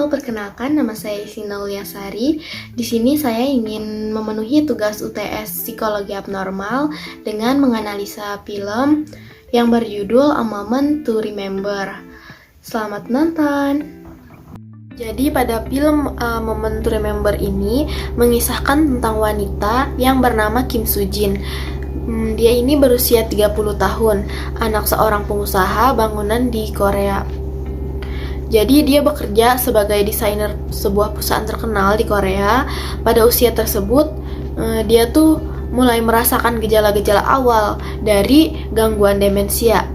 Halo, perkenalkan nama saya Sina Uliasari. Di sini saya ingin memenuhi tugas UTS Psikologi Abnormal dengan menganalisa film yang berjudul A Moment to Remember. Selamat menonton. Jadi pada film A Moment to Remember ini mengisahkan tentang wanita yang bernama Kim Soo Jin. Dia ini berusia 30 tahun, anak seorang pengusaha bangunan di Korea. Jadi dia bekerja sebagai desainer sebuah perusahaan terkenal di Korea. Pada usia tersebut, dia tuh mulai merasakan gejala-gejala awal dari gangguan demensia.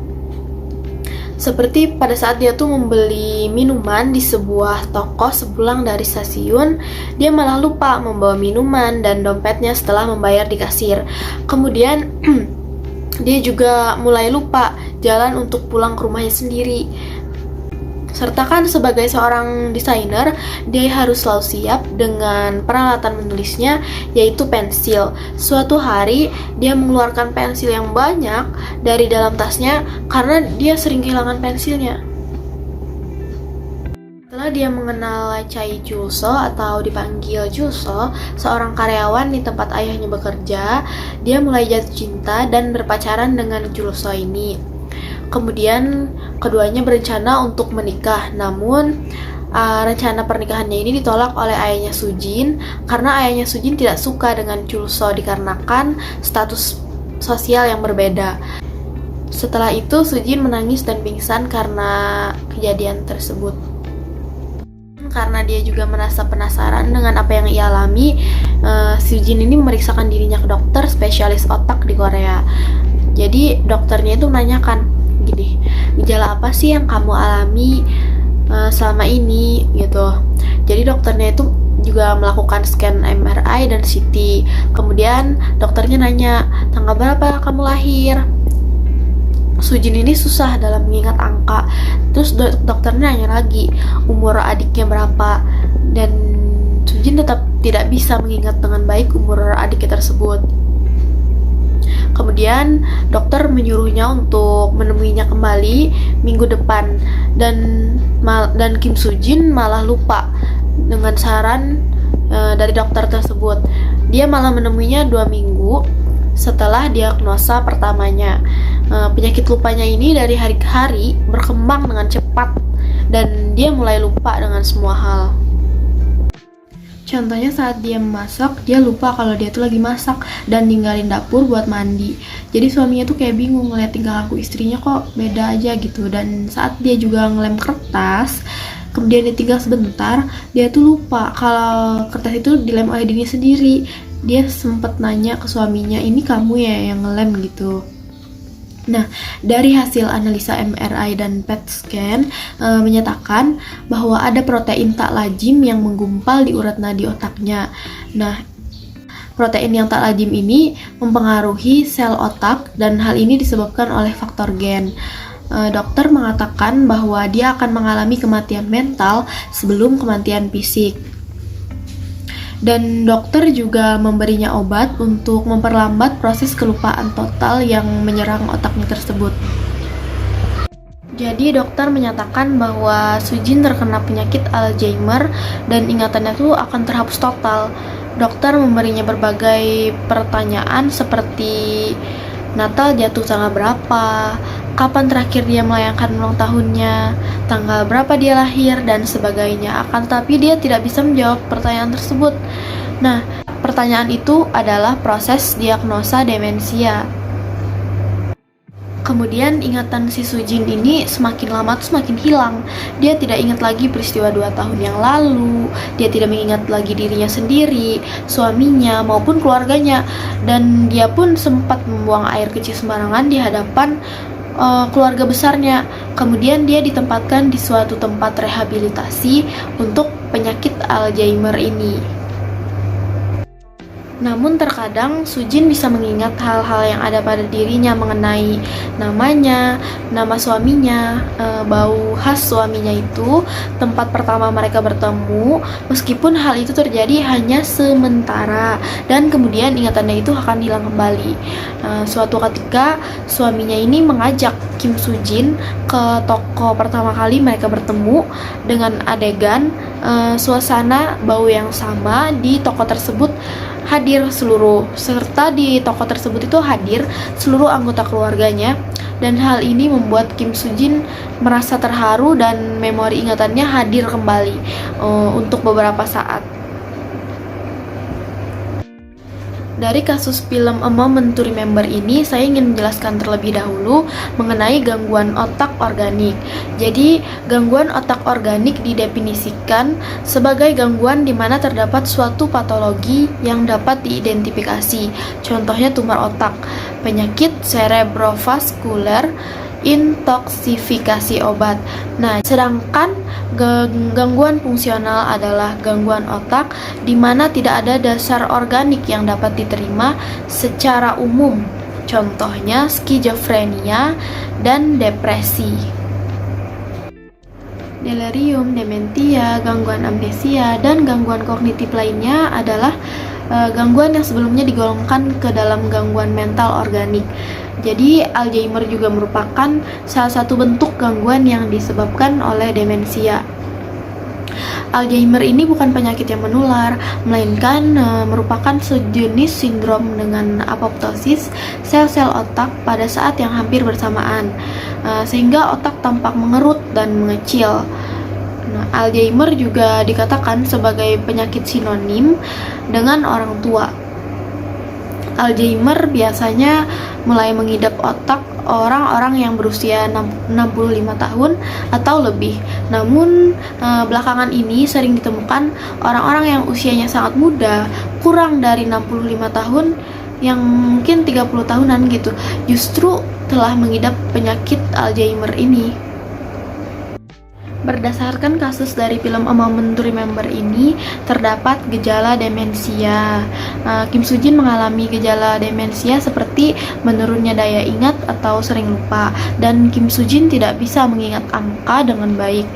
Seperti pada saat dia tuh membeli minuman di sebuah toko sepulang dari stasiun, dia malah lupa membawa minuman dan dompetnya setelah membayar di kasir. Kemudian dia juga mulai lupa jalan untuk pulang ke rumahnya sendiri. Serta kan sebagai seorang desainer, dia harus selalu siap dengan peralatan menulisnya, yaitu pensil. Suatu hari, dia mengeluarkan pensil yang banyak dari dalam tasnya karena dia sering kehilangan pensilnya. Setelah dia mengenal Choi Chul-so atau dipanggil Chul-so, seorang karyawan di tempat ayahnya bekerja, dia mulai jatuh cinta dan berpacaran dengan Chul-so ini. Kemudian keduanya berencana untuk menikah, namun rencana pernikahannya ini ditolak oleh ayahnya Soo Jin karena ayahnya Soo Jin tidak suka dengan Chul-so dikarenakan status sosial yang berbeda. Setelah itu Soo Jin menangis dan pingsan karena kejadian tersebut. Karena dia juga merasa penasaran dengan apa yang ia alami, Soo Jin ini memeriksakan dirinya ke dokter spesialis otak di Korea. Jadi dokternya itu menanyakan, gini, gejala apa sih yang kamu alami selama ini gitu. Jadi dokternya itu juga melakukan scan MRI dan CT. Kemudian dokternya nanya, tanggal berapa kamu lahir? Soo Jin ini susah dalam mengingat angka. Terus dokternya nanya lagi, umur adiknya berapa? Dan Soo Jin tetap tidak bisa mengingat dengan baik umur adiknya tersebut. Kemudian dokter menyuruhnya untuk menemuinya kembali minggu depan, dan Kim Soo Jin malah lupa dengan saran dari dokter tersebut. Dia malah menemuinya 2 minggu setelah diagnosa pertamanya. Penyakit lupanya ini dari hari ke hari berkembang dengan cepat dan dia mulai lupa dengan semua hal. Contohnya saat dia memasak, dia lupa kalau dia tuh lagi masak dan ninggalin dapur buat mandi. Jadi suaminya tuh kayak bingung ngeliat tingkah laku istrinya kok beda aja gitu. Dan saat dia juga ngelem kertas, kemudian ditinggal sebentar, dia tuh lupa kalau kertas itu dilem oleh dirinya sendiri. Dia sempat nanya ke suaminya, ini kamu ya yang ngelem gitu. Nah, dari hasil analisa MRI dan PET scan menyatakan bahwa ada protein tak lazim yang menggumpal di urat nadi otaknya. Nah, protein yang tak lazim ini mempengaruhi sel otak dan hal ini disebabkan oleh faktor gen. Dokter mengatakan bahwa dia akan mengalami kematian mental sebelum kematian fisik. Dan dokter juga memberinya obat untuk memperlambat proses kelupaan total yang menyerang otaknya tersebut. Jadi dokter menyatakan bahwa Soo Jin terkena penyakit Alzheimer dan ingatannya itu akan terhapus total. Dokter memberinya berbagai pertanyaan seperti Natal jatuh tanggal berapa, kapan terakhir dia merayakan ulang tahunnya, tanggal berapa dia lahir, dan sebagainya. Akan tetapi dia tidak bisa menjawab pertanyaan tersebut. Nah, pertanyaan itu adalah proses diagnosa demensia. Kemudian ingatan si Soo Jin ini semakin lama tuh semakin hilang. Dia tidak ingat lagi peristiwa 2 tahun yang lalu. Dia tidak mengingat lagi dirinya sendiri, suaminya, maupun keluarganya. Dan dia pun sempat membuang air kecil sembarangan di hadapan keluarga besarnya. Kemudian dia ditempatkan di suatu tempat rehabilitasi untuk penyakit Alzheimer ini. Namun terkadang Soo Jin bisa mengingat hal-hal yang ada pada dirinya mengenai namanya, nama suaminya, bau khas suaminya itu tempat pertama mereka bertemu, meskipun hal itu terjadi hanya sementara dan kemudian ingatannya itu akan hilang kembali. Suatu ketika suaminya ini mengajak Kim Soo Jin ke toko pertama kali mereka bertemu dengan adegan suasana bau yang sama di toko tersebut hadir seluruh, serta di toko tersebut itu hadir seluruh anggota keluarganya. Dan hal ini membuat Kim Soo Jin merasa terharu dan memori ingatannya hadir kembali untuk beberapa saat. Dari kasus film A Moment to Remember ini, saya ingin menjelaskan terlebih dahulu mengenai gangguan otak organik. Jadi, gangguan otak organik didefinisikan sebagai gangguan di mana terdapat suatu patologi yang dapat diidentifikasi. Contohnya tumor otak, penyakit cerebrovaskular, intoksifikasi obat. Nah, sedangkan gangguan fungsional adalah gangguan otak di mana tidak ada dasar organik yang dapat diterima secara umum. Contohnya skizofrenia dan depresi. Delirium, dementia, gangguan amnesia, dan gangguan kognitif lainnya adalah gangguan yang sebelumnya digolongkan ke dalam gangguan mental organik. Jadi, Alzheimer juga merupakan salah satu bentuk gangguan yang disebabkan oleh demensia. Alzheimer ini bukan penyakit yang menular, melainkan merupakan sejenis sindrom dengan apoptosis sel-sel otak pada saat yang hampir bersamaan, sehingga otak tampak mengerut dan mengecil. Nah, Alzheimer juga dikatakan sebagai penyakit sinonim dengan orang tua. Alzheimer biasanya mulai mengidap otak orang-orang yang berusia 65 tahun atau lebih. Namun belakangan ini sering ditemukan orang-orang yang usianya sangat muda, kurang dari 65 tahun, yang mungkin 30 tahunan gitu, justru telah mengidap penyakit Alzheimer ini. Berdasarkan kasus dari film A Moment to Remember ini, terdapat gejala demensia. Kim Soo Jin mengalami gejala demensia seperti menurunnya daya ingat atau sering lupa, dan Kim Soo Jin tidak bisa mengingat angka dengan baik.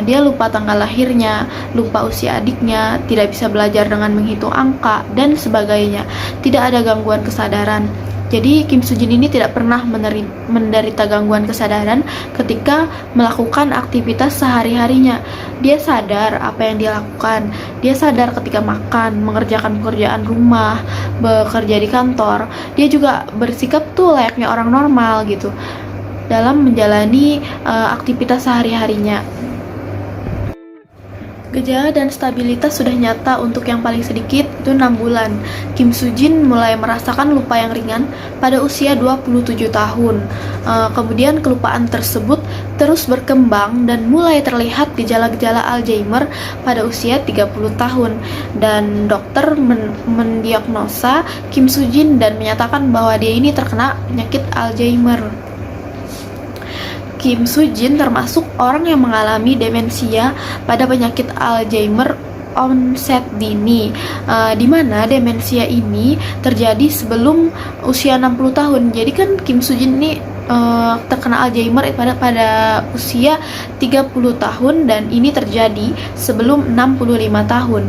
Dia lupa tanggal lahirnya, lupa usia adiknya, tidak bisa belajar dengan menghitung angka, dan sebagainya. Tidak ada gangguan kesadaran. Jadi Kim Soo Jin ini tidak pernah menderita gangguan kesadaran ketika melakukan aktivitas sehari-harinya. Dia sadar apa yang dia lakukan. Dia sadar ketika makan, mengerjakan pekerjaan rumah, bekerja di kantor. Dia juga bersikap tuh layaknya orang normal gitu dalam menjalani aktivitas sehari-harinya. Gejala dan stabilitas sudah nyata untuk yang paling sedikit itu 6 bulan. Kim Soo Jin mulai merasakan lupa yang ringan pada usia 27 tahun. Kemudian kelupaan tersebut terus berkembang dan mulai terlihat gejala-gejala Alzheimer pada usia 30 tahun. Dan dokter mendiagnosa Kim Soo Jin dan menyatakan bahwa dia ini terkena penyakit Alzheimer. Kim Soo Jin termasuk orang yang mengalami demensia pada penyakit Alzheimer onset dini, di mana demensia ini terjadi sebelum usia 60 tahun. Jadi kan Kim Soo Jin ini terkena Alzheimer pada usia 30 tahun dan ini terjadi sebelum 65 tahun.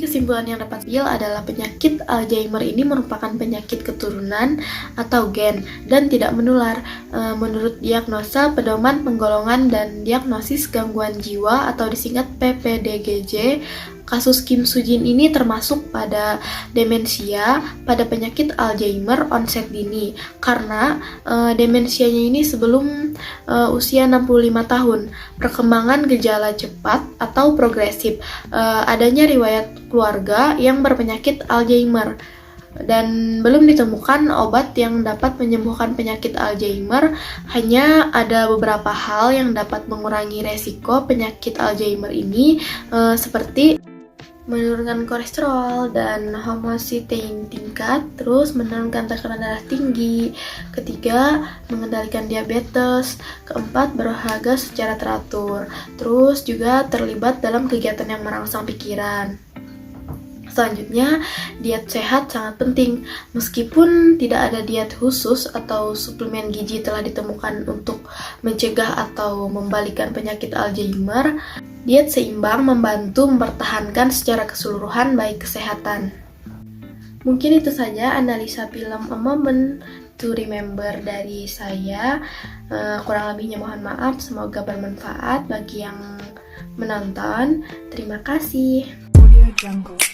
Kesimpulan yang dapat diambil adalah penyakit Alzheimer ini merupakan penyakit keturunan atau gen dan tidak menular. Menurut diagnosa pedoman penggolongan dan diagnosis gangguan jiwa atau disingkat PPDGJ, kasus Kim Soo Jin ini termasuk pada demensia pada penyakit Alzheimer onset dini karena demensianya ini sebelum usia 65 tahun. Perkembangan gejala cepat atau progresif, adanya riwayat keluarga yang berpenyakit Alzheimer, dan belum ditemukan obat yang dapat menyembuhkan penyakit Alzheimer. Hanya ada beberapa hal yang dapat mengurangi resiko penyakit Alzheimer ini, seperti menurunkan kolesterol dan homosistein tingkat, terus menurunkan tekanan darah tinggi, ketiga mengendalikan diabetes, keempat berolahraga secara teratur, terus juga terlibat dalam kegiatan yang merangsang pikiran. Selanjutnya, diet sehat sangat penting. Meskipun tidak ada diet khusus atau suplemen gizi telah ditemukan untuk mencegah atau membalikan penyakit Alzheimer, diet seimbang membantu mempertahankan secara keseluruhan baik kesehatan. Mungkin itu saja analisa film A Moment to Remember dari saya. Kurang lebihnya mohon maaf, semoga bermanfaat bagi yang menonton. Terima kasih. Audio Jungle.